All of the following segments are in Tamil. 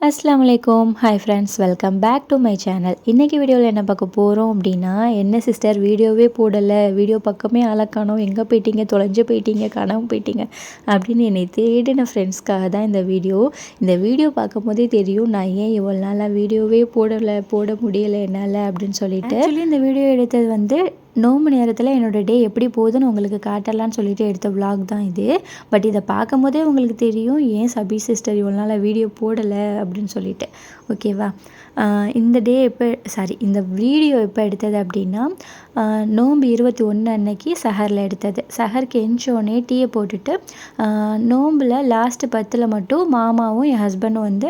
அஸ்ஸலாமு அலைக்கும். Hi friends, welcome back to my channel. இன்றைக்கி வீடியோவில் என்ன பார்க்க போகிறோம் அப்படின்னா, என்ன சிஸ்டர் வீடியோவே போடலை, வீடியோ பக்கமே ஆளை காணோம், எங்கே போயிட்டீங்க, தொலைஞ்சு போயிட்டீங்க, காணாமல் போயிட்டீங்க அப்படின்னு என்னை தேடின ஃப்ரெண்ட்ஸ்க்காக தான் இந்த வீடியோ பார்க்கும்போதே தெரியும் நான் ஏன் இவ்வளோ நாளாக வீடியோவே போட முடியலை என்னால் அப்படின்னு சொல்லிட்டு. ஆக்சுவலி இந்த வீடியோ எடுத்தது வந்து நோம்பு நேரத்தில் என்னோடய டே எப்படி போகுதுன்னு உங்களுக்கு காட்டலான்னு சொல்லிட்டு எடுத்த விலாக் தான் இது. பட் இதை பார்க்கும்போதே உங்களுக்கு தெரியும் ஏன் சபி சிஸ்டர் இவ்வளோ நாள் வீடியோ போடலை அப்படின்னு சொல்லிட்டு. ஓகேவா? இந்த இந்த வீடியோ எப்போ எடுத்தது அப்படின்னா, நோம்பு 21 அன்னைக்கு சஹரில் எடுத்தது. சஹருக்கு எஞ்சோடனே டீயை போட்டுட்டு நோம்பில் லாஸ்ட்டு 10 மட்டும் மாமாவும் என் ஹஸ்பண்டும் வந்து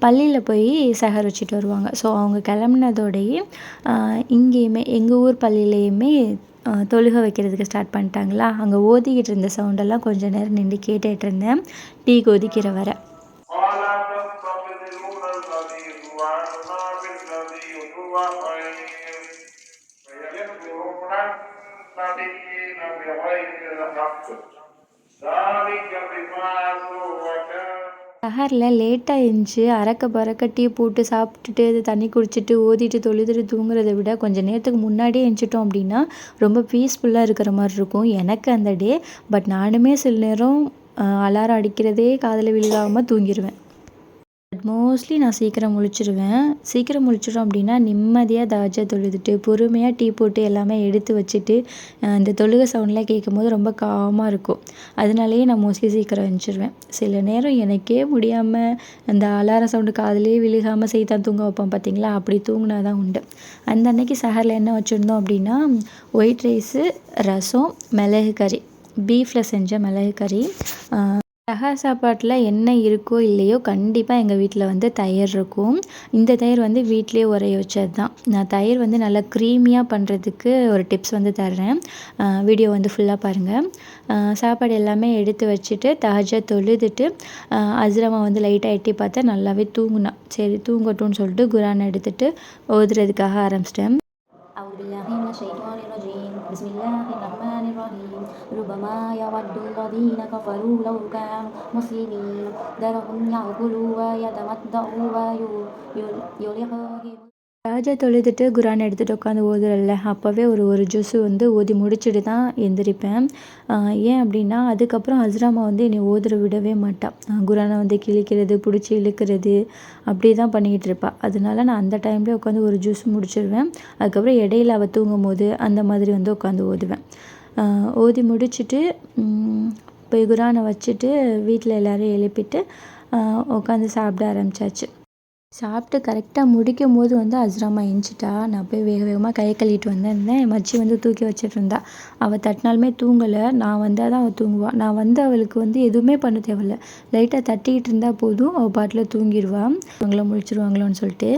பள்ளியில் போய் சஹர் வச்சுட்டு வருவாங்க. ஸோ அவங்க கிளம்புனதோடையே இங்கேயுமே எங்கள் ஊர் பள்ளியிலையுமே தொழுகை வைக்கிறதுக்கு ஸ்டார்ட் பண்ணிட்டாங்களா. அங்கே ஓதிக்கிட்டு இருந்த சவுண்டெல்லாம் கொஞ்சம் நேரம் நின்று கேட்டுட்டு இருந்தேன், டீ கொதிக்கிற வர. சஹரில் லேட்டாக எழுந்துச்சி அறக்க பறக்க டீ போட்டு சாப்பிட்டுட்டு தண்ணி குடிச்சிட்டு ஓதிட்டு தொழுதுட்டு தூங்குறதை விட கொஞ்சம் நேரத்துக்கு முன்னாடியே எழுந்திட்டோம் அப்படின்னா ரொம்ப பீஸ்ஃபுல்லாக இருக்கிற மாதிரி இருக்கும் எனக்கு அந்த டே. பட் நானுமே சில நேரம் அலாரம் அடிக்கிறதே காதில் விழுகாமல் தூங்கிடுவேன். பட் மோஸ்ட்லி நான் சீக்கிரம் முழிச்சிடும் அப்படின்னா நிம்மதியாக தஹஜ்ஜத் தொழுதுட்டு பொறுமையாக டீ போட்டு எல்லாமே எடுத்து வச்சுட்டு இந்த தொழுகை சவுண்ட்லாம் கேட்கும் போது ரொம்ப காமாக இருக்கும். அதனாலேயே நான் மோஸ்ட்லி சீக்கிரம் எழுந்திருவேன். சில நேரம் எனக்கே முடியாமல் அந்த அலாரம் சவுண்டு காதிலே விழுகாமல் செய்தான் தூங்க வைப்போம் பார்த்தீங்களா, அப்படி தூங்கினா தான் உண்டு. அந்த அன்னைக்கு சஹரில் என்ன வச்சுருந்தோம் அப்படின்னா, ஒயிட் ரைஸு, ரசம், மிளகு கறி, பீஃபில் செஞ்ச மிளகு கறி. சஹர் சாப்பாட்டில் என்ன இருக்கோ இல்லையோ கண்டிப்பாக எங்கள் வீட்டில் வந்து தயிர் இருக்கும். இந்த தயிர் வந்து வீட்டிலே உரைய வச்சது தான். நான் தயிர் வந்து நல்லா க்ரீமியாக பண்ணுறதுக்கு ஒரு டிப்ஸ் வந்து தர்றேன், வீடியோ வந்து ஃபுல்லாக பாருங்கள். சாப்பாடு எல்லாமே எடுத்து வச்சுட்டு தஹஜ்ஜத் தொழுதுட்டு அஸ்ரமா வந்து லைட்டாக எட்டி பார்த்தா நல்லாவே தூங்குனா. சரி தூங்கட்டும்னு சொல்லிட்டு குரான் எடுத்துகிட்டு ஓதுறதுக்காக ஆரம்பிச்சிட்டேன். أعوذ بالله من الشيطان الرجيم بسم الله الرحمن الرحيم ربما يود الذين كفروا لو كانوا مسلمين ذرهم يأكلوا ويتمتعوا ويلههم. ராஜா தொழுதுட்டு குரான் எடுத்துகிட்டு உட்காந்து ஓதுறல்ல, அப்போவே ஒரு ஜூஸு வந்து ஓதி முடிச்சுட்டு தான் எந்திரிப்பேன். ஏன் அப்படின்னா அதுக்கப்புறம் அஸ்ராமா வந்து என்னை ஓதுற விடவே மாட்டாள். குரானை வந்து கிழிக்கிறது, பிடிச்சி இழுக்கிறது அப்படி தான் பண்ணிக்கிட்டு இருப்பாள். அதனால நான் அந்த டைம்லேயே உட்காந்து ஒரு ஜூஸ் முடிச்சிடுவேன். அதுக்கப்புறம் இடையில அவள் தூங்கும் போது அந்த மாதிரி வந்து உட்காந்து ஓதுவேன். ஓதி முடிச்சுட்டு போய் குரானை வச்சுட்டு வீட்டில் எல்லோரும் எழுப்பிட்டு உட்காந்து சாப்பிட ஆரம்பித்தாச்சு. சாப்பிட்டு கரெக்டாக முடிக்கும் போது வந்து அஸ்ராமா எந்திச்சிட்டா. நான் போய் வேக வேகமாக கையை கழுவிட்டு வந்திருந்தேன். என் மச்சி வந்து தூக்கி வச்சுட்டு இருந்தா. அவள் தட்டினாலுமே தூங்கலை. நான் வந்தால் தான் அவள் தூங்குவாள். நான் வந்து அவளுக்கு வந்து எதுவுமே பண்ண தேவையில்ல, லைட்டாக தட்டிக்கிட்டு இருந்தால் போதும் அவள் பாட்டில் தூங்கிடுவாள். அவங்கள முழிச்சிருவாங்களோன்னு சொல்லிட்டு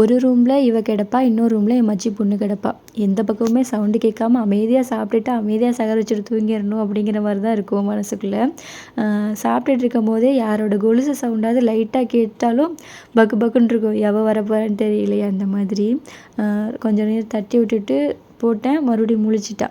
ஒரு ரூமில் இவ கிடப்பா, இன்னொரு ரூமில் என் மச்சி பொண்ணு கிடப்பா. எந்த பக்கமுமே சவுண்டு கேட்காம அமைதியாக சாப்பிட்டுட்டு அமைதியாக சகர் வச்சுட்டு தூங்கிடணும் அப்படிங்கிற மாதிரி தான் இருக்கும் மனசுக்குள்ளே. சாப்பிட்டுட்டு இருக்கும் போதே யாரோட கொலுசு சவுண்டாவது லைட்டாக கேட்டாலும் பக்கு பக்குன்னு இருக்கும், எவள் வரப்போறான்னு தெரியலையே அந்த மாதிரி. கொஞ்சம் நேரம் தட்டி விட்டுட்டு போட்டேன், மறுபடியும் முழிச்சிட்டா.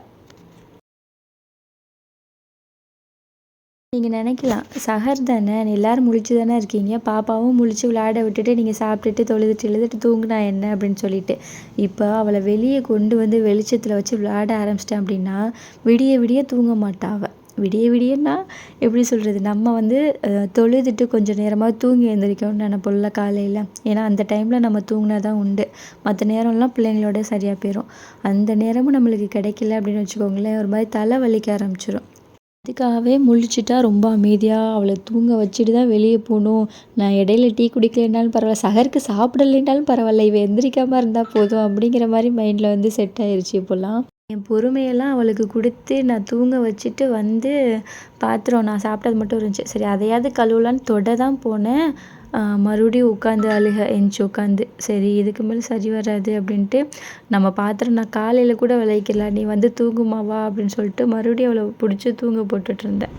நீங்கள் நினைக்கலாம் சஹர் தானே, எல்லோரும் முழிச்சு தானே இருக்கீங்க, பாப்பாவும் முழிச்சு விளையாட விட்டுட்டு நீங்கள் சாப்பிட்டுட்டு தொழுதுட்டு தூங்குனா என்ன அப்படின்னு சொல்லிட்டு. இப்போ அவளை வெளியே கொண்டு வந்து வெளிச்சத்தில் வச்சு விளையாட ஆரம்பிச்சிட்டேன் அப்படின்னா விடிய விடிய தூங்க மாட்டா அவள். விடியன்னா எப்படி சொல்கிறது, நம்ம வந்து தொழுதுட்டு கொஞ்சம் நேரமாக தூங்கி எழுந்திரிக்கணும்னு நினைப்போம்ல காலையில். ஏன்னா அந்த டைமில் நம்ம தூங்கினா தான் உண்டு. மற்ற நேரம்லாம் பிள்ளைங்களோட சரியாக போயிடும். அந்த நேரமும் நம்மளுக்கு கிடைக்கல அப்படின்னு வச்சுக்கோங்களேன், ஒரு மாதிரி தலை வலிக்க ஆரம்பிச்சிடும். இதுக்காகவே முழிச்சிட்டா ரொம்ப அமைதியாக அவளை தூங்க வச்சுட்டு தான் வெளியே போகணும். நான் இடையில டீ குடிக்கலைன்னாலும் பரவாயில்ல, சஹருக்கு சாப்பிடலைன்னாலும் பரவாயில்ல, இவன் எந்திரிக்காமல் இருந்தால் போதும் அப்படிங்கிற மாதிரி மைண்டில் வந்து செட் ஆயிடுச்சு இப்போல்லாம். என் பொறுமையெல்லாம் அவளுக்கு கொடுத்து நான் தூங்க வச்சுட்டு வந்து பாத்திரம் நான் சாப்பிட்டது மட்டும் இருந்துச்சு. சரி அதையாவது கழுவலான்னு தொட தான் போனேன். மறுபடியும் உட்காந்து எந்திச்சி உட்காந்து சரி இதுக்கு மேலே சரி வராது அப்படின்ட்டு நம்ம பாத்திரம் நான் காலையில் கூட விளைக்கலாம், நீ வந்து தூங்குமாவா அப்படின்னு சொல்லிட்டு மறுபடியும் அவளை பிடிச்சி தூங்க போட்டுட்டு இருந்தேன்.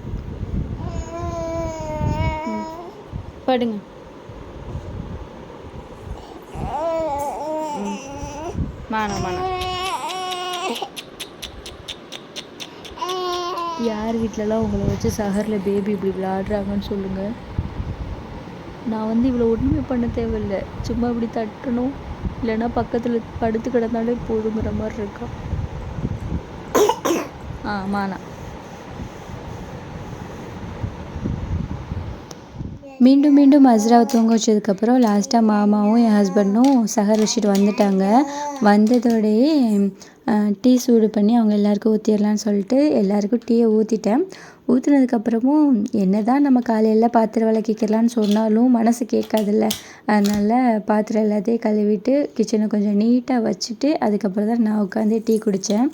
படுங்க. யார் வீட்டிலலாம் உங்களை வச்சு சஹரில் பேபி இப்படி விளையாடுறாங்கன்னு சொல்லுங்கள். நான் வந்து இவ்வளோ ஒன்றுமே பண்ண தேவையில்ல, சும்மா இப்படி தட்டணும், இல்லைன்னா பக்கத்தில் படுத்து கிடந்தாலே போதுங்கிற மாதிரி இருக்கா. மானா மீண்டும் மீண்டும் அஸ்ராவை தூங்க வச்சதுக்கப்புறம் லாஸ்ட்டாக மாமாவும் என் ஹஸ்பண்டும் சஹர் வச்சுட்டு வந்துட்டாங்க. வந்ததோடையே டீ சூடு பண்ணி அவங்க எல்லாருக்கும் ஊற்றிடலான்னு சொல்லிட்டு எல்லாருக்கும் டீயை ஊற்றிட்டேன். ஊற்றுனதுக்கப்புறமும் என்ன தான் நம்ம காலையில் பாத்திரம் விளக்கிக்கலான்னு சொன்னாலும் மனசு கேட்காதுல்ல. அதனால் பாத்திரம் எல்லாத்தையும் கழுவிட்டு கிச்சனை கொஞ்சம் நீட்டாக வச்சுட்டு அதுக்கப்புறம் தான் நான் உட்காந்து டீ குடித்தேன்.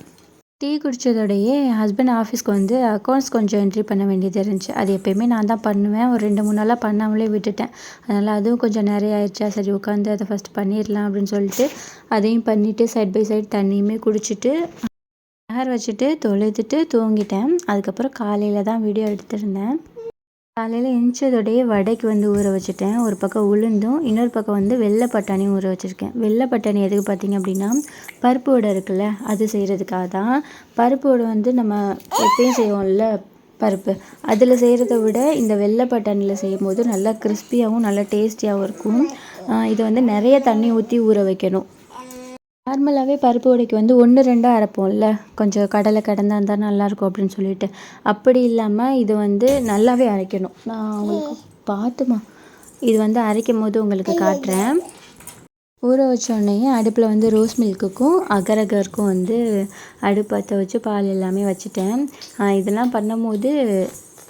டீ குடித்ததோடையே என் ஹஸ்பண்ட் ஆஃபீஸ்க்கு வந்து அக்கௌண்ட்ஸ் கொஞ்சம் என்ட்ரி பண்ண வேண்டியது இருந்துச்சு. அது எப்போயுமே நான் தான் பண்ணுவேன். ஒரு 2 3 நாளாக பண்ணாமலே விட்டுட்டேன். அதனால் அதுவும் கொஞ்சம் நிறைய ஆயிடுச்சா, சரி உட்காந்து அதை ஃபஸ்ட் பண்ணிடலாம் அப்படின்னு சொல்லிட்டு அதையும் பண்ணிவிட்டு சைட் பை சைட் தண்ணியுமே குடிச்சிட்டு நகர் வச்சுட்டு தொழுதுட்டு தூங்கிட்டேன். அதுக்கப்புறம் காலையில் தான் வீடியோ எடுத்திருந்தேன். காலையில் எந்திரிச்சதோடையே வடைக்கு வந்து ஊற வச்சுட்டேன். ஒரு பக்கம் உளுந்தும் இன்னொரு பக்கம் வந்து வெள்ளை பட்டாணியும் ஊற வச்சுருக்கேன். வெள்ளை பட்டாணி எதுக்கு பார்த்திங்க அப்படின்னா பருப்பு வடை இருக்குல்ல, அது செய்கிறதுக்காக தான். பருப்பு வடை வந்து நம்ம எப்பயும் செய்வோம்ல பருப்பு, அதில் செய்கிறத விட இந்த வெள்ளை பட்டாணியில் செய்யும்போது நல்லா கிறிஸ்பியாகவும் நல்லா டேஸ்டியாகவும் இருக்கும். இதை வந்து நிறைய தண்ணி ஊற்றி ஊற வைக்கணும். நார்மலாகவே பருப்பு வடைக்கு வந்து 1 2 அரைப்போம்ல, கொஞ்சம் கடலை கடந்தா இருந்தால் நல்லாயிருக்கும் அப்படின்னு சொல்லிட்டு. அப்படி இல்லாமல் இது வந்து நல்லாவே அரைக்கணும். நான் உங்களுக்கு பார்த்துமா இது வந்து அரைக்கும் போது உங்களுக்கு காட்டுறேன். ஊற வச்சோடனே அடுப்பில் வந்து ரோஸ் மில்க்குக்கும் அகரகருக்கும் வந்து அடுப்பு பற்ற வச்சு பால் எல்லாமே வச்சுட்டேன். இதெல்லாம் பண்ணும்போது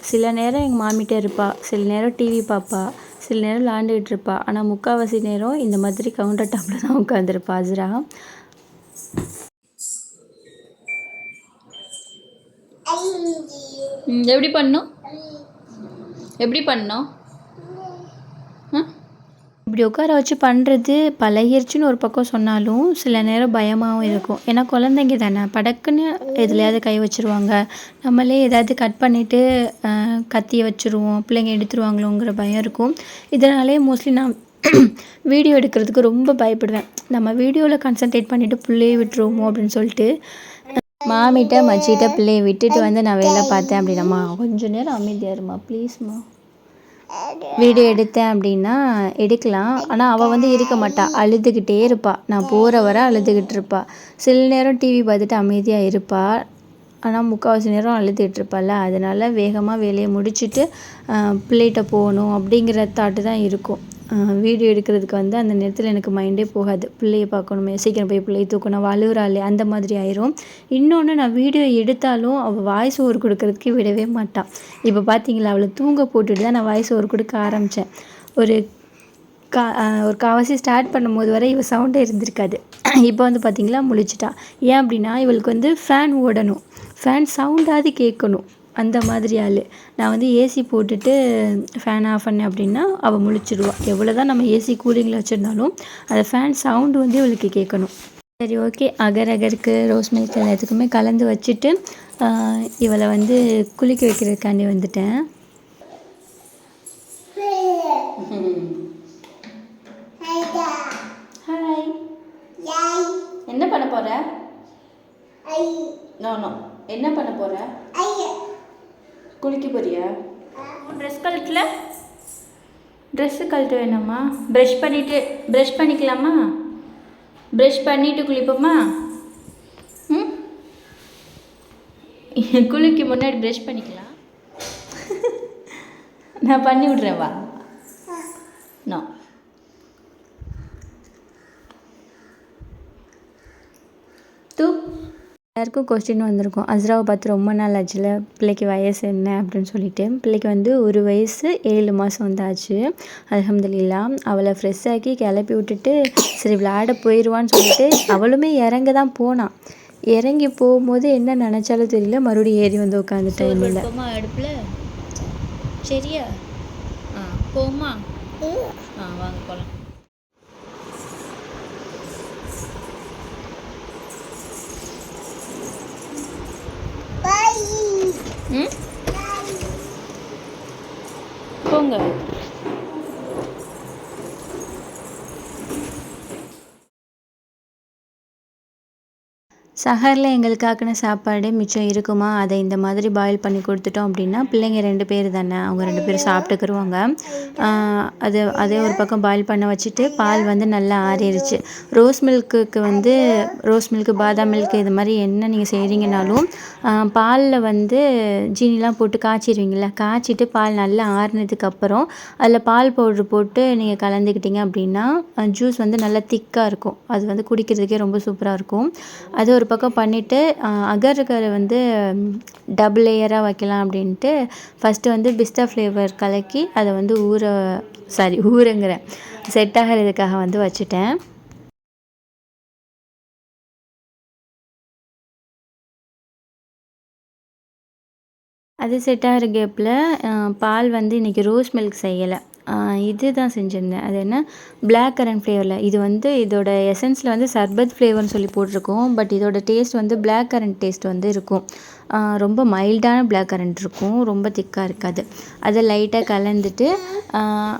சில நேரம் எங்கள் மாமிகிட்ட இருப்பாள், சில நேரம் டிவி பார்ப்பா, சில நேரம் விளாண்டுக்கிட்டு இருப்பா. ஆனால் முக்கால்வாசி நேரம் இந்த மாதிரி கவுண்டர் டாப்பில் தான் உட்காந்துருப்பா அஸ்ரா. எப்படி பண்ணோம் எப்படி பண்ணோம் இப்படி உட்கார வச்சு பண்ணுறது பழகிருச்சுன்னு ஒரு பக்கம் சொன்னாலும் சில நேரம் பயமாகவும் இருக்கும். ஏன்னா குழந்தைங்க தானே, படக்குன்னு எதுலையாவது கை வச்சுருவாங்க, நம்மளே ஏதாவது கட் பண்ணிவிட்டு கத்தியை வச்சுருவோம், பிள்ளைங்க எடுத்துருவாங்களோங்கிற பயம் இருக்கும். இதனாலே மோஸ்ட்லி நான் வீடியோ எடுக்கிறதுக்கு ரொம்ப பயப்படுவேன். நம்ம வீடியோவில் கான்சன்ட்ரேட் பண்ணிவிட்டு பிள்ளையை விட்டுருவோமோ அப்படின்னு சொல்லிட்டு மாமிகிட்ட மச்சிகிட்ட பிள்ளையை விட்டுட்டு வந்து நான் வேலை பார்த்தேன் அப்படின்னம்மா, கொஞ்சம் நேரம் அமைதியாக இருமா ப்ளீஸ்மா. வீடியோ எடுத்தேன் அப்படின்னா எடுக்கலாம், ஆனால் அவள் வந்து இருக்க மாட்டாள், அழுதுகிட்டே இருப்பாள். நான் போகிற வரை அழுதுகிட்டு இருப்பாள். சில நேரம் டிவி பார்த்துட்டு அமைதியாக இருப்பாள், ஆனால் முக்கால்வாசி நேரம் அழுதுகிட்டு இருப்பாள்ல. அதனால் வேகமாக வேலையை முடிச்சுட்டு பிள்ளைகிட்ட போகணும் அப்படிங்கிற தாட்டு தான் இருக்கும். வீடியோ எடுக்கிறதுக்கு வந்து அந்த நேரத்தில் எனக்கு மைண்டே போகாது. பிள்ளையை பார்க்கணுமே, சீக்கிரம் போய் பிள்ளையை தூக்கணும், அழுகுறாளே அந்த மாதிரி ஆயிரும். இன்னொன்று, நான் வீடியோ எடுத்தாலும் அவள் வாய்ஸ் ஓவர் கொடுக்கறதுக்கு விடவே மாட்டாள். இப்போ பார்த்தீங்களா, அவளை தூங்க போட்டுட்டு தான் நான் வாய்ஸ் ஓவர் கொடுக்க ஆரம்பித்தேன். ஒரு காவாசி ஸ்டார்ட் பண்ணும்போது வரை இவள் சவுண்டே இருந்திருக்காது. இப்போ வந்து பார்த்திங்களா முழிச்சிட்டா. ஏன் அப்படின்னா இவளுக்கு வந்து ஃபேன் ஓடணும், ஃபேன் சவுண்டாவது கேட்கணும், அந்த மாதிரி ஆள். நான் வந்து ஏசி போட்டுட்டு ஃபேன் ஆஃப் பண்ணேன் அப்படின்னா அவள் முழிச்சிடுவாள். எவ்வளோ தான் நம்ம ஏசி கூலிங்கில் வச்சுருந்தாலும் அந்த ஃபேன் சவுண்டு வந்து இவளுக்கு கேட்கணும். சரி, ஓகே. அகருக்கு ரோஸ் மில்க் எல்லாத்துக்குமே கலந்து வச்சுட்டு இவளை வந்து குளிக்க வைக்கிறதுக்காண்டி வந்துட்டேன். ஹாய், என்ன பண்ண போற? என்ன பண்ண போற? குளிக்க போறியா? ட்ரெஸ் கழட்டல? ட்ரெஸ்ஸு கழட்ட வேணாமா? ப்ரஷ் பண்ணிக்கலாமா? ப்ரஷ் பண்ணிவிட்டு குளிப்போமா? குளிக்க முன்னாடி ப்ரஷ் பண்ணிக்கலாம். நான் பண்ணி விட்றேன், வா. நோ, தூ. எல்லாருக்கும் கொஸ்டின் வந்திருக்கும், அஸ்ராவை பார்த்து ரொம்ப நாள் ஆச்சுல, பிள்ளைக்கு வயசு என்ன அப்படின்னு சொல்லிட்டு. பிள்ளைக்கு வந்து 1 வயசு 7 மாதம் வந்து ஆச்சு. அல்ஹம்துலில்லாஹ். அவளை ஃப்ரெஷ் ஆக்கி கிளப்பி விட்டுட்டு சரி விளையாட போயிடுவான்னு சொல்லிட்டு அவளுமே இறங்க தான் போனான். இறங்கி போகும்போது என்ன நினச்சாலும் தெரியல, மறுபடியும் ஏறி வந்து உட்காந்துட்டேன். இல்லை அடுப்பில் சரியா? போமா? வாங்க போகலாம். போங்க. சஹரில் எங்களுக்கு ஆக்கின சாப்பாடு மிச்சம் இருக்குமா, அதை இந்த மாதிரி பாயில் பண்ணி கொடுத்துட்டோம் அப்படின்னா, பிள்ளைங்க 2 பேர் தானே, அவங்க 2 பேரும் சாப்பிட்டுக்குருவாங்க. அதே ஒரு பக்கம் பாயில் பண்ண வச்சுட்டு, பால் வந்து நல்லா ஆறிடுச்சு. ரோஸ் மில்க்கு, பாதாம் மில்க் இது மாதிரி என்ன நீங்கள் செய்கிறீங்கனாலும் பாலில் வந்து ஜீனிலாம் போட்டு காய்ச்சிடுவீங்கள, காய்ச்சிட்டு பால் நல்லா ஆறினதுக்கப்புறம் அதில் பால் பவுட்ரு போட்டு நீங்கள் கலந்துக்கிட்டீங்க அப்படின்னா ஜூஸ் வந்து நல்லா திக்காக இருக்கும். அது வந்து குடிக்கிறதுக்கே ரொம்ப சூப்பராக இருக்கும். அது ஒரு பக்கம் பண்ணிவிட்டு அகர் வந்து டபுள் லேயராக வைக்கலாம் அப்படின்ட்டு ஃபஸ்ட்டு வந்து பிஸ்தா ஃப்ளேவர் கலக்கி அதை வந்து ஊறுங்கிறேன் செட் ஆகிறதுக்காக வந்து வச்சுட்டேன். அது செட் ஆகிற கேப்பில் பால் வந்து இன்றைக்கி ரோஸ் மில்க் செய்யலை, இது தான் செஞ்சுருந்தேன். அது என்ன, பிளாக் கரண்ட் ஃப்ளேவரில். இது வந்து இதோட எசன்ஸில் வந்து சர்பத் ஃப்ளேவர்னு சொல்லி போட்டிருக்கோம். பட் இதோட டேஸ்ட் வந்து பிளாக் கரண்ட் டேஸ்ட் வந்து இருக்கும். ரொம்ப மைல்டான பிளாக் கரண்ட் இருக்கும், ரொம்ப திக்காக இருக்காது. அதை லைட்டாக கலந்துட்டு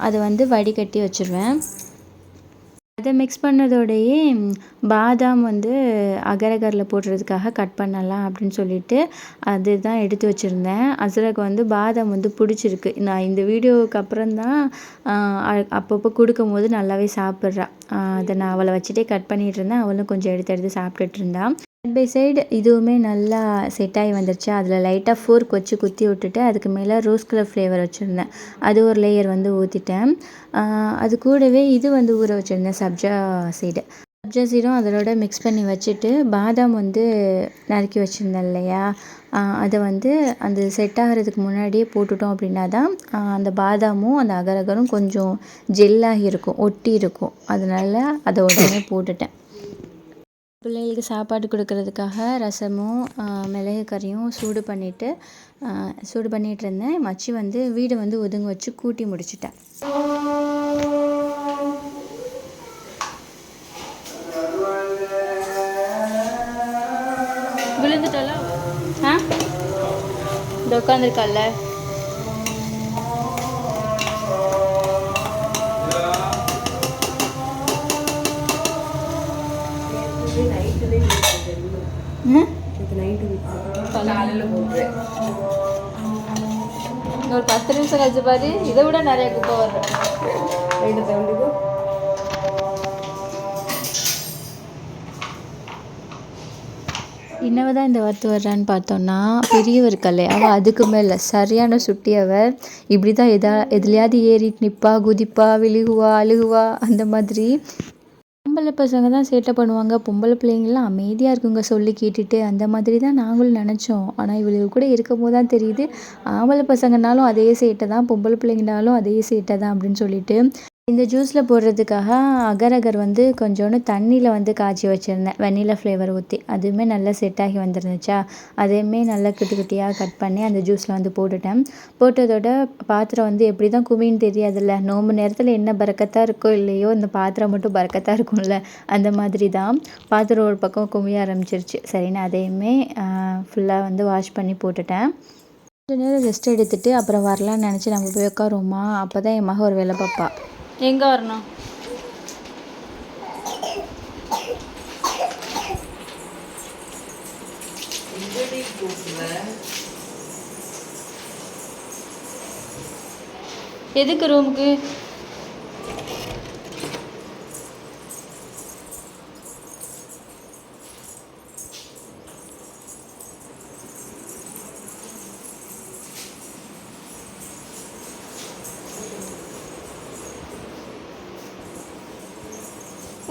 அதை வந்து வடிகட்டி வச்சுருவேன். அதை மிக்ஸ் பண்ணதோடையே பாதாம் வந்து அகரகரில் போடுறதுக்காக கட் பண்ணலாம் அப்படின்னு சொல்லிட்டு அதுதான் எடுத்து வச்சுருந்தேன். அசரக்கு வந்து பாதாம் வந்து பிடிச்சிருக்கு. நான் இந்த வீடியோவுக்கு அப்புறம் தான் அப்பப்போ கொடுக்கும்போது நல்லாவே சாப்பிட்றா. அதை நான் அவளை வச்சுட்டே கட் பண்ணிகிட்டு இருந்தேன், அவளும் கொஞ்சம் எடுத்து எடுத்து சாப்பிட்டுட்டு இருந்தான். சைட் பை சைடு இதுவுமே நல்லா செட் ஆகி வந்துருச்சு. அதில் லைட்டாக ஃபோர்க் வச்சு குத்தி விட்டுட்டு அதுக்கு மேலே ரோஸ் கலர் ஃப்ளேவர் வச்சுருந்தேன். அது ஒரு லேயர் வந்து ஊற்றிட்டேன். அது கூடவே இது வந்து ஊற வச்சுருந்தேன், சப்ஜா சீடும் அதோட மிக்ஸ் பண்ணி வச்சுட்டு பாதாம் வந்து நறுக்கி வச்சுருந்தேன் இல்லையா, அதை வந்து அந்த செட் ஆகிறதுக்கு முன்னாடியே போட்டுட்டோம் அப்படின்னா தான் அந்த பாதாமும் அந்த அகரகரும் கொஞ்சம் ஜெல்லாகி இருக்கும், ஒட்டி இருக்கும். அதனால அதை உடனே போட்டுட்டேன். பிள்ளைகளுக்கு சாப்பாடு கொடுக்கறதுக்காக ரசமும் மிளகு கறியும் சூடு பண்ணிகிட்டு இருந்தேன். மச்சி வந்து வீடை வந்து ஒதுங்க வச்சு கூட்டி முடிச்சிட்டேன். விழுந்துட்டால இந்த உட்காந்துருக்கால. ஒரு 10 நிமிஷம் கழிச்சு பாரு, இதை விட நிறைய குப்பை வரும். இன்னவ தான் இந்த வார்த்தை வர்றான்னு பார்த்தோன்னா, பெரியவ இருக்காளே அவள் அதுக்கு மேலே சரியான சுட்டி. அவள் இப்படி தான் எதுலையாவது ஏறி நிற்பா, குதிப்பா, விழுகுவா, அழுகுவா. அந்த மாதிரி ஆம்பளை பசங்க தான் சேட்டை பண்ணுவாங்க, பொம்பளை பிள்ளைங்கள்லாம் அமைதியாக இருக்குங்க சொல்லி கேட்டுட்டு. அந்த மாதிரி தான் நாங்களும் நினச்சோம். ஆனால் இவளுக்கு கூட இருக்கும் போது தான் தெரியுது, ஆம்பளை பசங்கனாலும் அதே சேட்டை தான், பொம்பளை பிள்ளைங்கனாலும் அதே சேட்டை தான் அப்படின்னு சொல்லிட்டு. இந்த ஜூஸில் போடுறதுக்காக அகர் வந்து கொஞ்சோண்டு தண்ணியில் வந்து காய்ச்சி வச்சுருந்தேன், வெண்ணிலா ஃப்ளேவர் ஊற்றி. அதுவுமே நல்லா செட் ஆகி வந்துருந்துச்சா, அதையுமே நல்லா குட்டி குட்டியாக கட் பண்ணி அந்த ஜூஸில் வந்து போட்டதோட பாத்திரம் வந்து எப்படி தான் குமின்னு தெரியாதுல்ல, நோம்பு நேரத்தில் என்ன பறக்கத்தாக இருக்கோ இல்லையோ இந்த பாத்திரம் மட்டும் பறக்கத்தாக இருக்கும்ல, அந்த மாதிரி தான் பாத்திரம் ஒரு பக்கம் குமிய ஆரம்பிச்சிருச்சு. சரின்னு அதையுமே ஃபுல்லாக வந்து வாஷ் பண்ணி போட்டுட்டேன். கொஞ்சம் நேரம் ரெஸ்ட் எடுத்துகிட்டு அப்புறம் வரலான்னு நினச்சி நம்ம போய் உட்காருவோமா, அப்போ தான் என் மக ஒரு வேலை பார்ப்பா. எங்கே வரணும்? எதுக்கு ரூமுக்கு?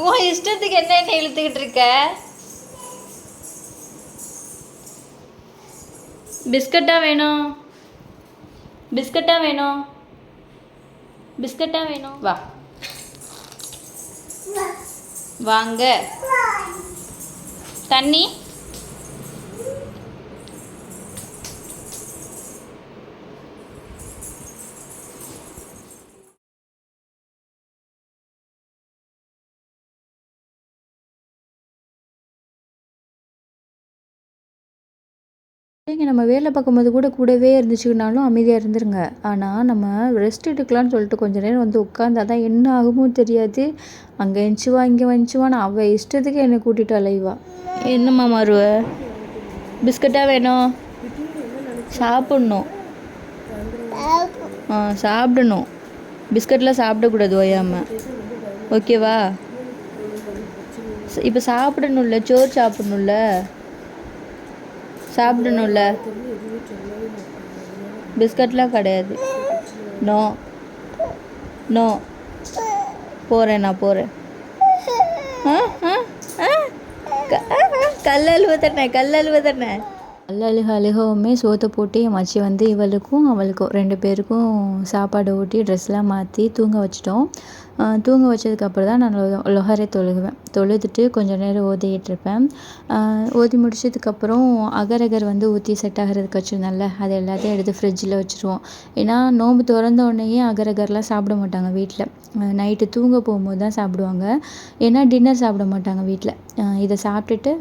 உன் இஷ்டத்துக்கு என்ன இழுத்துக்கிட்டு இருக்க? பிஸ்கட்டா வேணும், பிஸ்கட்டா வேணும், பிஸ்கட்டா வேணும். வா வாங்க. தண்ணி ஏங்க நம்ம வேலை பார்க்கும்போது கூட கூடவே இருந்துச்சுனாலும் அமைதியாக இருந்துருங்க. ஆனால் நம்ம ரெஸ்ட் எடுக்கலான்னு சொல்லிட்டு கொஞ்ச நேரம் வந்து உட்காந்தா தான் என்ன ஆகுமோ தெரியாது. அங்கே எந்திச்சுவா இங்கே வந்துச்சுவான்னு அவள் இஷ்டத்துக்கு என்னை கூட்டிகிட்டு அலைவா. என்னம்மா மாறுவ? பிஸ்கட்டாக வேணும்? சாப்பிட்ணும். சாப்பிடணும். பிஸ்கட்லாம் சாப்பிடக்கூடாது ஓயாமல். ஓகேவா? இப்போ சாப்பிடணும்ல, சோறு சாப்பிடணும்ல, சாப்பிடணும்ல. பிஸ்கட்லாம் கிடையாது. No no. போகிறேன், நான் போகிறேன். கல்லழுவ தானே, கல்லழுவ தானே. அழுகவுமே சோத்தை போட்டு என் மச்சி வந்து இவளுக்கும் அவளுக்கும் 2 பேருக்கும் சாப்பாடு ஊட்டி ட்ரெஸ்லாம் மாற்றி தூங்க வச்சிட்டோம். தூங்க வச்சதுக்கப்புறம் தான் நான் லொஹரே தொழுகுவேன். தொழுதுட்டு கொஞ்சம் நேரம் ஓதிக்கிட்டுருப்பேன். ஓதி முடிச்சதுக்கப்புறம் அகர் வந்து ஊற்றி செட் ஆகிறதுக்கு வச்சுருந்தேன்ல, அது எல்லாத்தையும் எடுத்து ஃப்ரிட்ஜில் வச்சுருவோம். ஏன்னா நோன்பு திறந்த உடனேயே அகர்லாம் சாப்பிட மாட்டாங்க வீட்டில். நைட்டு தூங்க போகும்போது தான் சாப்பிடுவாங்க. ஏன்னா டின்னர் சாப்பிட மாட்டாங்க வீட்டில். இதை சாப்பிட்டுட்டு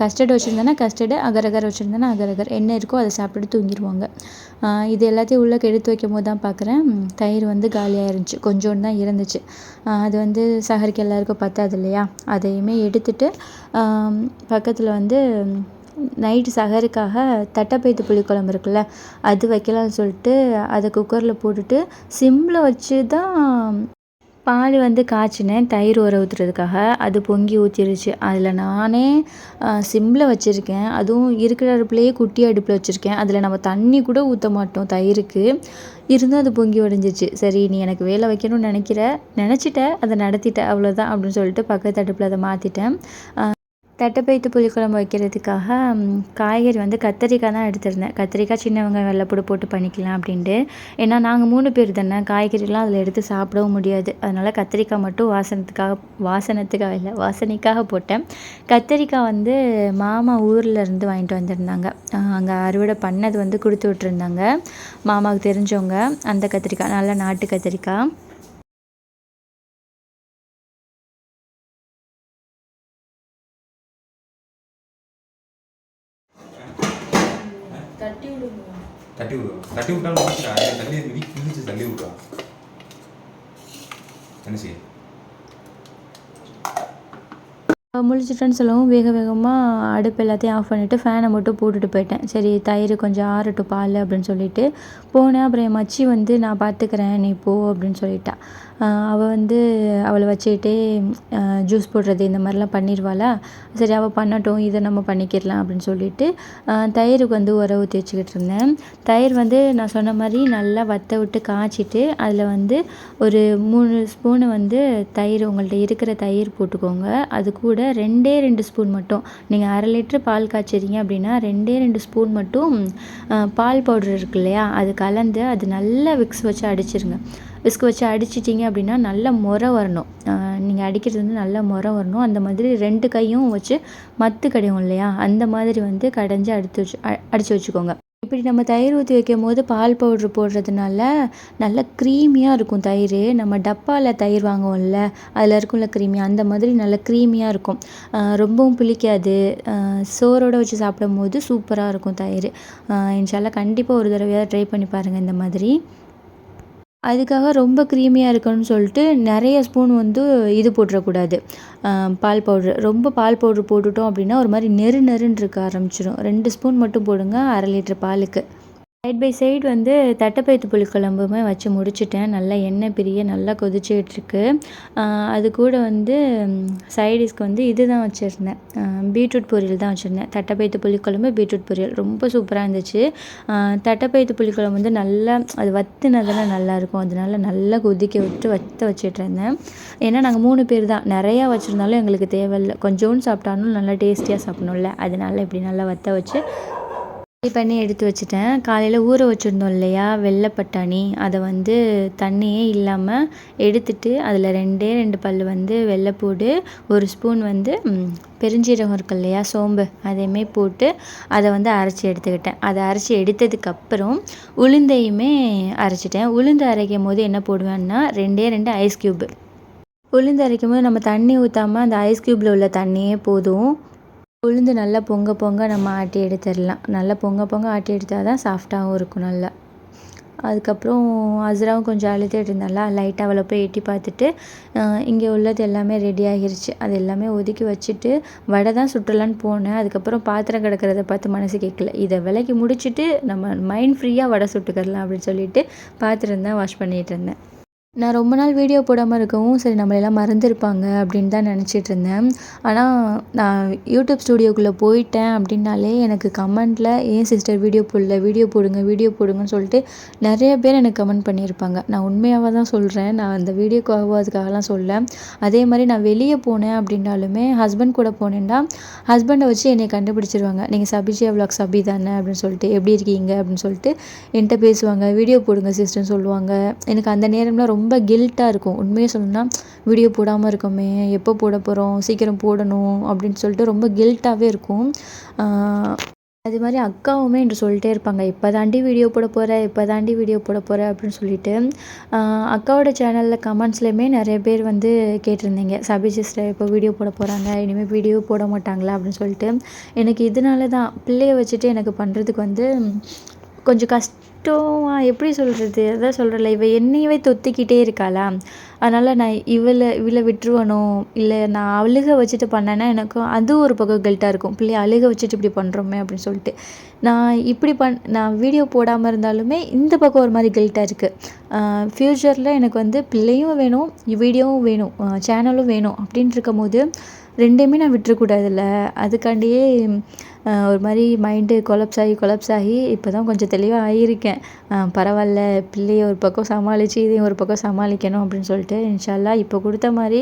கஸ்டர்டு வச்சுருந்தேன்னா கஸ்டர்டு, அகர் வச்சுருந்தேன்னா அகர் என்ன இருக்கோ அதை சாப்பிட்டுட்டு தூங்கிடுவாங்க. இது எல்லாத்தையும் உள்ளே எடுத்து வைக்கும் போது தான் பார்க்குறேன் தயிர் வந்து காலியாக இருந்துச்சு. கொஞ்சோண்டு தான் இருந்துச்சு. அது வந்து சஹருக்கு எல்லாருக்கும் பத்தாது இல்லையா, அதையுமே எடுத்துட்டு பக்கத்தில் வந்து நைட்டு சஹருக்காக தட்டைப்பயித்து புளிக்குழம்பு இருக்குல்ல, அது வைக்கலாம்னு சொல்லிட்டு அதை குக்கரில் போட்டுட்டு சிம்மில் வச்சு தான் பால் வந்து காய்ச்சினேன் தயிர் ஊற ஊற்றுறதுக்காக. அது பொங்கி ஊற்றிருச்சு. அதில் நானே சிம்மில் வச்சுருக்கேன். அதுவும் இருக்கிற அடுப்புலேயே குட்டி அடுப்பில் வச்சுருக்கேன். அதில் நம்ம தண்ணி கூட ஊற்ற மாட்டோம் தயிருக்கு. இருந்தும் அது பொங்கி உடஞ்சிச்சு. சரி நீ எனக்கு வேலை வைக்கணும்னு நினச்சிட்ட, அதை நடத்திட்ட, அவ்வளோதான் அப்படின்னு சொல்லிட்டு பக்கத்து அடுப்பில் அதை மாற்றிட்டேன். தட்டைப்பயித்து புளிக்குழம்பு வைக்கிறதுக்காக காய்கறி வந்து கத்திரிக்காய் தான் எடுத்திருந்தேன். கத்திரிக்காய், சின்ன வெங்காயம், வெள்ளைப்பூடு போட்டு பண்ணிக்கலாம் அப்படின்ட்டு. ஏன்னா நாங்கள் 3 பேர் தானே, காய்கறிலாம் அதில் எடுத்து சாப்பிடவும் முடியாது. அதனால் கத்திரிக்காய் மட்டும் வாசனைக்காக போட்டேன். கத்திரிக்காய் வந்து மாமா ஊரில் இருந்து வாங்கிட்டு வந்திருந்தாங்க. அங்கே அறுவடை பண்ணது வந்து கொடுத்து விட்டுருந்தாங்க மாமாவுக்கு தெரிஞ்சவங்க. அந்த கத்திரிக்காய் நல்லா நாட்டு கத்திரிக்காய். தட்டி விட்டாலும் தண்ணி மிதிச்சு தள்ளி விட்றா. என்ன செய்ய முழிச்சிட்டேன்னு சொல்லவும் வேகமாக அடுப்பு எல்லாத்தையும் ஆஃப் பண்ணிவிட்டு ஃபேனை மட்டும் போட்டுட்டு போயிட்டேன். சரி தயிர் கொஞ்சம் ஆறட்டும் பால் அப்படின்னு சொல்லிட்டு போனேன். அப்புறம் என் மச்சி வந்து நான் பார்த்துக்கிறேன் நீ போ அப்படின்னு சொல்லிட்டா. அவள் வந்து அவளை வச்சுக்கிட்டே ஜூஸ் போடுறது இந்த மாதிரிலாம் பண்ணிடுவாளா. சரி அவள் பண்ணட்டும், இதை நம்ம பண்ணிக்கிடலாம் அப்படின்னு சொல்லிட்டு தயிருக்கு வந்து உர ஊற்றி வச்சுக்கிட்டு இருந்தேன். தயிர் வந்து நான் சொன்ன மாதிரி நல்லா வற்ற விட்டு காய்ச்சிட்டு அதில் வந்து ஒரு 3 ஸ்பூனு வந்து தயிர், உங்கள்கிட்ட இருக்கிற தயிர் போட்டுக்கோங்க. அது கூட 2 ஸ்பூன் மட்டும், நீங்கள் 1/2 லிட்டரு பால் காய்ச்சிறீங்க அப்படின்னா 2 ஸ்பூன் மட்டும் பால் பவுடர் இருக்கு இல்லையா, அது கலந்து அது நல்லா விக்ஸ் வச்சு அடிச்சிருங்க. விஸ்க் வச்சு அடிச்சிட்டிங்க அப்படின்னா நல்லா முறை வரணும். நீங்கள் அடிக்கிறது வந்து நல்லா முறை வரணும். அந்த மாதிரி 2 கையும் வச்சு மத்து கடையும் இல்லையா, அந்த மாதிரி வந்து கடைஞ்சி அடித்து வச்சுக்கோங்க. இப்படி நம்ம தயிர் ஊற்றி வைக்கும் போது பால் பவுட்ரு போடுறதுனால நல்லா க்ரீமியாக இருக்கும் தயிர். நம்ம டப்பாவில் தயிர் வாங்குவோம்ல, அதில் இருக்கும்ல க்ரீமியாக, அந்த மாதிரி நல்லா க்ரீமியாக இருக்கும். ரொம்பவும் புளிக்காது. சோறோடு வச்சு சாப்பிடும் போது சூப்பராக இருக்கும் தயிர். இன்ஷால்லா கண்டிப்பாக ஒரு தடவையாவது ட்ரை பண்ணி பாருங்கள் இந்த மாதிரி. அதுக்காக ரொம்ப க்ரீமியாக இருக்கணும்னு சொல்லிட்டு நிறைய ஸ்பூன் வந்து இது போட்டுறக்கூடாது, பால் பவுட்ரு. ரொம்ப பால் பவுட்ரு போட்டுட்டோம் அப்படின்னா ஒரு மாதிரி நெருன்னு இருக்க ஆரம்பிச்சிடும். 2 ஸ்பூன் மட்டும் போடுங்க 1/2 லிட்டரு பாலுக்கு. சைட் பை சைடு வந்து தட்டைப்பயித்து புளிக்குழம்புமே வச்சு முடிச்சிட்டேன். நல்லா எண்ணெய் பிரிய நல்லா கொதிச்சுக்கிட்டுருக்கு. அது கூட வந்து சைடிஷ்க்கு வந்து இது தான் வச்சுருந்தேன், பீட்ரூட் பொரியல் தான் வச்சுருந்தேன். தட்டைப்பயித்து புளிக்குழம்பு, பீட்ரூட் பொரியல் ரொம்ப சூப்பராக இருந்துச்சு. தட்டைப்பயித்து புளிக்குழம்பு வந்து நல்லா அது வற்றுனதெல்லாம் நல்லாயிருக்கும். அதனால நல்லா கொதிக்க விட்டு வச்சிட்டு இருந்தேன். ஏன்னா நாங்கள் 3 பேர் தான், நிறையா வச்சுருந்தாலும் எங்களுக்கு தேவையில்லை. கொஞ்சோண்டு சாப்பிட்டாலும் நல்லா டேஸ்டியாக சாப்பிடணும்ல, அதனால இப்படி நல்லா வற்ற வச்சு ரெடி பண்ணி எடுத்து வச்சுட்டேன். காலையில் ஊற வச்சுருந்தோம் இல்லையா வெள்ளை பட்டாணி, அதை வந்து தண்ணியே இல்லாமல் எடுத்துட்டு அதில் 2 பல் வந்து வெள்ளைப்பூடு, 1 ஸ்பூன் வந்து பெருஞ்சீரகம் இருக்கு இல்லையா சோம்பு, அதையுமே போட்டு அதை வந்து அரைச்சி எடுத்துக்கிட்டேன். அதை அரைச்சி எடுத்ததுக்கப்புறம் உளுந்தையுமே அரைச்சிட்டேன். உளுந்து அரைக்கும் போது என்ன போடுவேன்னா 2 ஐஸ் க்யூப்பு. உளுந்து அரைக்கும் போது நம்ம தண்ணி ஊற்றாமல் அந்த ஐஸ் க்யூப்பில் உள்ள தண்ணியே போதும். உளுந்து நல்லா பொங்க பொங்க நம்ம ஆட்டி எடுத்துடலாம். நல்லா பொங்க பொங்க ஆட்டி எடுத்தால் தான் சாஃப்டாகவும் இருக்கும் நல்லா. அதுக்கப்புறம் அஸ்ராவும் கொஞ்சம் அழுதுட்டு இருந்தாளா, லைட்டாக அவளை போய் எட்டி பார்த்துட்டு இங்கே உள்ளது எல்லாமே ரெடி ஆகிருச்சு. அது எல்லாமே ஒதுக்கி வச்சுட்டு வடை தான் சுட்டலான்னு போனேன். அதுக்கப்புறம் பாத்திரம் கிடக்கிறத பார்த்து மனசு கேட்கல. இதை விலைக்கு முடிச்சுட்டு நம்ம மைண்ட் ஃப்ரீயாக வடை சுட்டுக்கலாம் அப்படின்னு சொல்லிட்டு பாத்திரம் தான் வாஷ் பண்ணிகிட்டு இருந்தேன். நான் ரொம்ப நாள் வீடியோ போடாமல் இருக்கவும் சரி நம்மளெல்லாம் மறந்துருப்பாங்க அப்படின்னு தான் நினச்சிட்டு இருந்தேன். ஆனால் நான் யூடியூப் ஸ்டூடியோக்குள்ளே போயிட்டேன் அப்படின்னாலே எனக்கு கமெண்ட்டில் ஏன் சிஸ்டர் வீடியோ போடல, வீடியோ போடுங்க வீடியோ போடுங்கன்னு சொல்லிட்டு நிறைய பேர் எனக்கு கமெண்ட் பண்ணியிருப்பாங்க. நான் உண்மையாக தான் சொல்கிறேன். நான் அந்த வீடியோக்காகவோ அதுக்காகலாம் சொல்ல. அதே மாதிரி நான் வெளியே போனேன் அப்படின்னாலுமே ஹஸ்பண்ட் கூட போனேன்னா ஹஸ்பண்டை வச்சு என்னை கண்டுபிடிச்சிருவாங்க. நீங்கள் சபிஜியா விலாக் சபி தானே அப்படின்னு சொல்லிட்டு, எப்படி இருக்கீங்க அப்படின்னு சொல்லிட்டு என்கிட்ட பேசுவாங்க. வீடியோ போடுங்க சிஸ்டர்னு சொல்லுவாங்க. எனக்கு அந்த நேரம்லாம் ரொம்ப கில்ட்டாக இருக்கும். உண்மையை சொல்லணும்னா வீடியோ போடாமல் இருக்கோமே, எப்போ போட போகிறோம், சீக்கிரம் போடணும் அப்படின்னு சொல்லிட்டு ரொம்ப கில்ட்டாகவே இருக்கும். அது மாதிரி அக்காவுமே என்று சொல்லிட்டே இருப்பாங்க, இப்போ தாண்டி வீடியோ போட போகிற, இப்போ தாண்டி வீடியோ போட போகிற அப்படின்னு சொல்லிட்டு. அக்காவோட சேனலில் கமெண்ட்ஸ்லேயுமே நிறைய பேர் வந்து கேட்டிருந்தீங்க, சபி சிஸ்டர் இப்போ வீடியோ போட போகிறாங்க, இனிமேல் வீடியோ போட மாட்டாங்களா அப்படின்னு சொல்லிட்டு. எனக்கு இதனால தான் பிள்ளைய வச்சுட்டு எனக்கு பண்ணுறதுக்கு வந்து கொஞ்சம் எப்படி சொல்கிறது, அதான் சொல்கிறேன்ல, இவள் என்னையவே தொத்திக்கிட்டே இருக்காளா, அதனால் நான் இவளை விட்டுருவனோ, இல்லை நான் அழுக வச்சுட்டு பண்ணேன்னா எனக்கும் அது ஒரு பக்கம் கில்ட்டாக இருக்கும். பிள்ளைய அழுக வச்சுட்டு இப்படி பண்ணுறோமே அப்படின்னு சொல்லிட்டு. நான் வீடியோ போடாமல் இருந்தாலுமே இந்த பக்கம் ஒரு மாதிரி கில்ட்டாக இருக்குது. ஃப்யூச்சரில் எனக்கு வந்து பிள்ளையும் வேணும், வீடியோவும் வேணும், சேனலும் வேணும் அப்படின்ட்டு இருக்கும் போது ரெண்டையுமே நான் விட்டுறக்கூடாதுல்ல. அதுக்காண்டியே ஒரு மாதிரி மைண்டு கொலப்ஸ் ஆகி இப்போ தான் கொஞ்சம் தெளிவாக ஆகியிருக்கேன். பரவாயில்ல, பிள்ளையை ஒரு பக்கம் சமாளித்து இதையும் ஒரு பக்கம் சமாளிக்கணும் அப்படின்னு சொல்லிட்டு. இன்ஷா அல்லாஹ் இப்போ கொடுத்த மாதிரி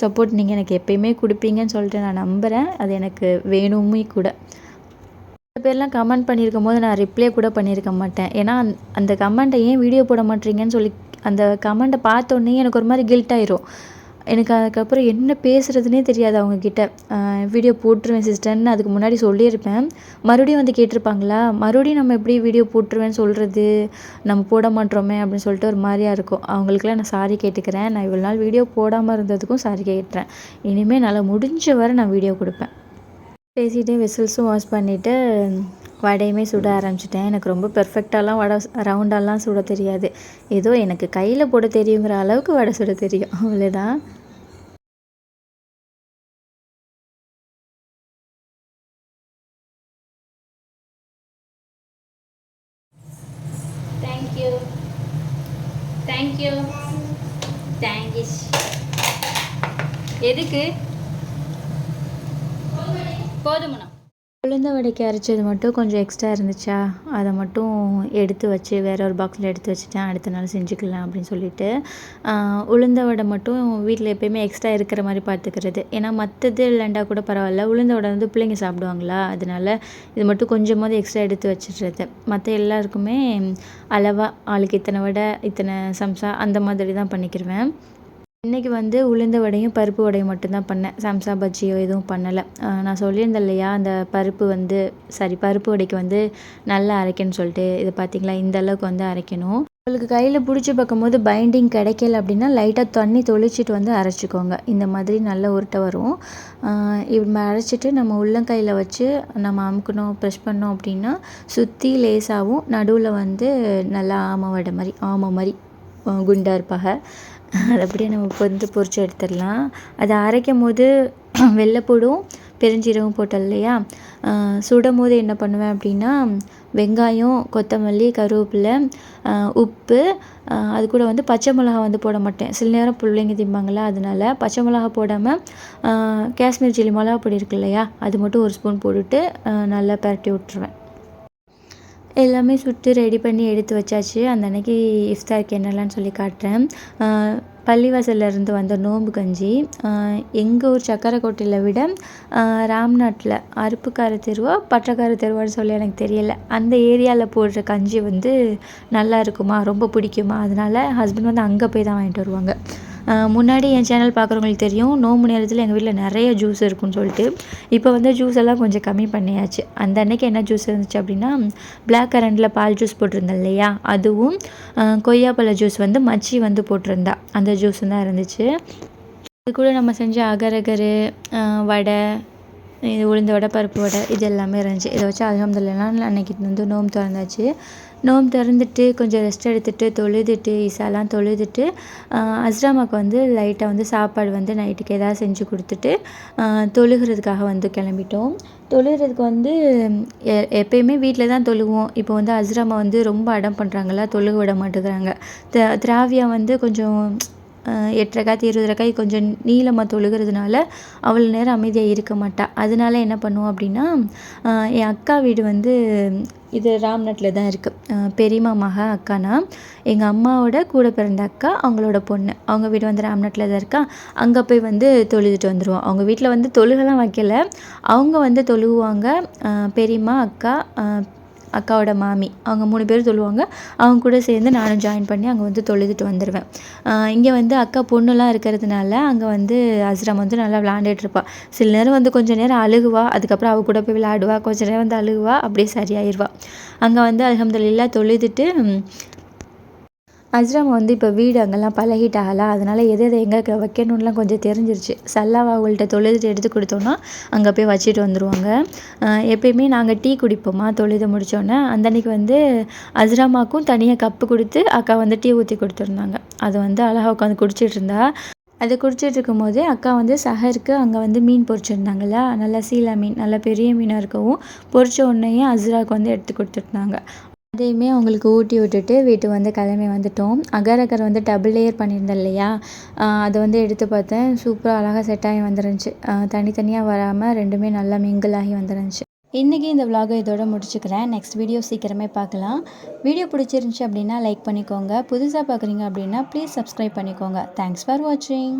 சப்போர்ட் நீங்கள் எனக்கு எப்பயுமே கொடுப்பீங்கன்னு சொல்லிட்டு நான் நம்புகிறேன். அது எனக்கு வேணுமே கூட. சில பேர்லாம் கமெண்ட் பண்ணியிருக்கும் போது நான் ரிப்ளை கூட பண்ணியிருக்க மாட்டேன். ஏன்னா அந்த கமெண்ட்டை ஏன் வீடியோ போட மாட்டீங்கன்னு சொல்லி அந்த கமெண்ட்டை பார்த்தோன்னே எனக்கு ஒரு மாதிரி கில்ட் ஆயிரும். எனக்கு அதுக்கப்புறம் என்ன பேசுகிறதுனே தெரியாது அவங்கக்கிட்ட. வீடியோ போட்டுருவேன் சிஸ்டர்ன்னு அதுக்கு முன்னாடி சொல்லியிருப்பேன். மறுபடியும் வந்து கேட்டிருப்பாங்களா, மறுபடியும் நம்ம எப்படி வீடியோ போட்டுருவேன்னு சொல்கிறது, நம்ம போட மாட்டோமே அப்படின்னு சொல்லிட்டு ஒரு மாதிரியாக இருக்கும். அவங்களுக்குலாம் நான் சாரி கேட்டுக்கிறேன். நான் இவ்வளோ நாள் வீடியோ போடாமல் இருந்ததுக்கும் சாரி கேட்டுறேன். இனிமேல் நல்லா முடிஞ்ச வரை நான் வீடியோ கொடுப்பேன். பேசிகிட்டே விசில்ஸும் வாஷ் பண்ணிவிட்டு வடையுமே சுட ஆரம்பிச்சிட்டேன். எனக்கு ரொம்ப பெர்ஃபெக்டாலாம் வடை ரவுண்டாலாம் சுட தெரியாது. ஏதோ எனக்கு கையில் போட தெரியுங்கிற அளவுக்கு வடை சுட தெரியும், அவ்வளோதான். Thank you thank you thank you. எதுக்கு போதுமண்ணா? உளுந்த வடைக்கு அரைச்சது மட்டும் கொஞ்சம் எக்ஸ்ட்ரா இருந்துச்சா, அதை மட்டும் எடுத்து வச்சு வேறு ஒரு பாக்ஸில் எடுத்து வச்சுட்டேன். அடுத்த நாள் செஞ்சுக்கலாம் அப்படின்னு சொல்லிட்டு. உளுந்த வடை மட்டும் வீட்டில் எப்போயுமே எக்ஸ்ட்ரா இருக்கிற மாதிரி பார்த்துக்கிறது. ஏன்னா மற்றது இல்லைண்டா கூட பரவாயில்ல, உளுந்த வடை வந்து பிள்ளைங்க சாப்பிடுவாங்களா, அதனால இது மட்டும் கொஞ்சமாவது எக்ஸ்ட்ரா எடுத்து வச்சிடுறது. மற்ற எல்லாருக்குமே அளவாக ஆளுக்கு இத்தனை வடை இத்தனை சம்சா அந்த மாதிரி தான் பண்ணிக்கிடுவேன். இன்றைக்கி வந்து உளுந்த வடையும் பருப்பு வடையும் மட்டும்தான் பண்ணேன். சம்சா பஜ்ஜியோ எதுவும் பண்ணலை. நான் சொல்லியிருந்தேன் இல்லையா, அந்த பருப்பு வடைக்கு வந்து நல்லா அரைக்கணும்னு சொல்லிட்டு. இது பார்த்திங்களா, இந்த அளவுக்கு வந்து அரைக்கணும். உங்களுக்கு கையில் பிடிச்சி பார்க்கும்போது பைண்டிங் கிடைக்கல அப்படின்னா லைட்டாக தண்ணி தொளிச்சிட்டு வந்து அரைச்சிக்கோங்க. இந்த மாதிரி நல்ல உருட்டை வரும். இப்படி அரைச்சிட்டு நம்ம உள்ளங்கையில் வச்சு நம்ம அமுக்கணும், ப்ரெஷ் பண்ணோம் அப்படின்னா சுற்றி லேசாகவும் நடுவில் வந்து நல்லா ஆமை மாதிரி குண்டாக இருப்பாங்க. அது அப்படியே நம்ம வந்து பொரிச்சு எடுத்துடலாம். அதை அரைக்கும் போது வெள்ளைப்பூடும் பெருஞ்சீரகம் போட்டோம் இல்லையா, சுடும் போது என்ன பண்ணுவேன் அப்படின்னா வெங்காயம், கொத்தமல்லி, கருவேப்பிலை, உப்பு, அது கூட வந்து பச்சை மிளகா வந்து போட மாட்டேன். சில நேரம் பிள்ளைங்க திம்பாங்களா, அதனால பச்சை மிளகா போடாமல் காஷ்மீர் சில்லி மிளகா பொடி இருக்கு இல்லையா, அது மட்டும் ஒரு ஸ்பூன் போட்டுட்டு நல்லா பரட்டி விட்டுருவேன். எல்லாமே சுட்டு ரெடி பண்ணி எடுத்து வச்சாச்சு. அந்த அன்றைக்கி இஃப்தாருக்கு என்னெல்லாம்னு சொல்லி காட்டுறேன். பள்ளிவாசல்லேருந்து வந்த நோம்பு கஞ்சி. எங்கள் ஊர் சக்கரைக்கோட்டையில் விட ராம்நாட்டில் அருப்புக்கார தெருவா பற்றக்கார தெருவான்னு சொல்லி எனக்கு தெரியலை, அந்த ஏரியாவில் போடுற கஞ்சி வந்து நல்லா இருக்குமா, ரொம்ப பிடிக்குமா, அதனால் ஹஸ்பண்ட் வந்து அங்கே போய் தான் வாங்கிட்டு வருவாங்க. முன்னாடி என் சேனல் பார்க்குறவங்களுக்கு தெரியும், நோம்பு நேரத்தில் எங்கள் வீட்டில் நிறைய ஜூஸ் இருக்குன்னு சொல்லிட்டு. இப்போ வந்து ஜூஸ் எல்லாம் கொஞ்சம் கம்மி பண்ணியாச்சு. அந்த அன்னைக்கு என்ன ஜூஸ் இருந்துச்சு அப்படின்னா, பிளாக் கரண்டில் பால் ஜூஸ் போட்டிருந்தேன் இல்லையா, அதுவும் கொய்யாப்பழ ஜூஸ் வந்து மச்சி வந்து போட்டிருந்தா, அந்த ஜூஸும் தான் இருந்துச்சு. அது கூட நம்ம செஞ்ச அகரகரு, வடை, இது உளுந்த வடை, பருப்பு வடை இது எல்லாமே இருந்துச்சு. இதை வச்சு அல்ஹம்துலில்லாஹ் அன்னைக்கு வந்து நோன்பு திறந்தாச்சு. நோன்பு திறந்துட்டு கொஞ்சம் ரெஸ்ட் எடுத்துகிட்டு தொழுதுட்டு இசாலாம் தொழுதுட்டு அஸ்ராமாவுக்கு வந்து லைட்டாக வந்து சாப்பாடு வந்து நைட்டுக்கு எதாவது செஞ்சு கொடுத்துட்டு தொழுகிறதுக்காக வந்து கிளம்பிட்டோம். தொழுகிறதுக்கு வந்து எப்பயுமே வீட்டில் தான் தொழுவோம். இப்போ வந்து அஸ்ராமா வந்து ரொம்ப அடம் பண்ணுறாங்களா, தொழுக விட மாட்டேங்கிறாங்க. திராவியா வந்து கொஞ்சம் 8 ரக்காத் 20 ரக்காய் கொஞ்சம் நீளமாக தொழுகிறதுனால அவ்வளோ நேரம் அமைதியாக இருக்க மாட்டா. அதனால என்ன பண்ணுவோம் அப்படின்னா, என் அக்கா வீடு வந்து இது ராம்நாட்டில் தான் இருக்குது. பெரியம்மா மக அக்கானா எங்கள் அம்மாவோட கூட பிறந்த அக்கா, அவங்களோட பொண்ணு. அவங்க வீடு வந்து ராம்நாட்டில் தான் இருக்கா. அங்கே போய் வந்து தொழுதுட்டு வந்துடுவோம். அவங்க வீட்டில் வந்து தொழுகலாம் வைக்கல, அவங்க வந்து தொழுவாங்க. பெரியம்மா, அக்கா, அக்காவோட மாமி அவங்க 3 பேர் தொழுவாங்க. அவங்க கூட சேர்ந்து நானும் ஜாயின் பண்ணி அங்கே வந்து தொழுதுட்டு வந்துடுவேன். இங்கே வந்து அக்கா பொண்ணுலாம் இருக்கிறதுனால அங்கே வந்து அஸ்ராம் வந்து நல்லா விளாண்டுட்டு இருப்பாள். சில நேரம் வந்து கொஞ்சம் நேரம் அழுகுவா, அதுக்கப்புறம் அவள் கூட போய் விளையாடுவா, கொஞ்சம் நேரம் வந்து அழுகுவா, அப்படியே சரியாயிடுவா. அங்கே வந்து அல்ஹம்துலில்லாஹ் தொழுதுட்டு அஸ்ராமா வந்து இப்போ வீடு அங்கெல்லாம் பழகிட்டாங்களா, அதனால் எது எதை எங்கே வைக்கணும்லாம் கொஞ்சம் தெரிஞ்சிருச்சு. சல்லாவா அவங்கள்ட்ட தொழுதுட்டு எடுத்து கொடுத்தோன்னா அங்கே போய் வச்சுட்டு வந்துடுவாங்க. எப்பயுமே நாங்கள் டீ குடிப்போமா தொழுது முடித்தோன்னே, அந்த அன்றைக்கி வந்து அஸ்ராமாவுக்கும் தனியாக கப்பு கொடுத்து அக்கா வந்து டீ ஊற்றி கொடுத்துருந்தாங்க. அதை வந்து அழகாக உட்காந்து குடிச்சிட்டு இருந்தா. அது குடிச்சிட்டு இருக்கும்போதே அக்கா வந்து சஹருக்கு அங்கே வந்து மீன் பொரிச்சிருந்தாங்களா, நல்லா சீலா மீன் நல்லா பெரிய மீனாக இருக்கவும் பொரிச்ச உடனேயே அஸ்ராவுக்கு வந்து எடுத்து கொடுத்துருந்தாங்க. அதையுமே அவங்களுக்கு ஊட்டி விட்டுட்டு வீட்டுக்கு வந்து கிளம்பி வந்துட்டோம். அகர் அகர் வந்து டபுள் லேயர் பண்ணியிருந்தேன் இல்லையா, அதை வந்து எடுத்து பார்த்தேன். சூப்பராக அழகாக செட் ஆகி வந்துருந்துச்சு. தனித்தனியாக வராமல் ரெண்டுமே நல்லா மிங்கிள் ஆகி வந்துருந்துச்சு. இன்றைக்கி இந்த விலாகை இதோட முடிச்சுக்கிறேன். நெக்ஸ்ட் வீடியோ சீக்கிரமே பார்க்கலாம். வீடியோ பிடிச்சிருந்துச்சி அப்படின்னா லைக் பண்ணிக்கோங்க. புதுசாக பார்க்குறீங்க அப்படின்னா ப்ளீஸ் சப்ஸ்கிரைப் பண்ணிக்கோங்க. தேங்க்ஸ் ஃபார் வாட்சிங்.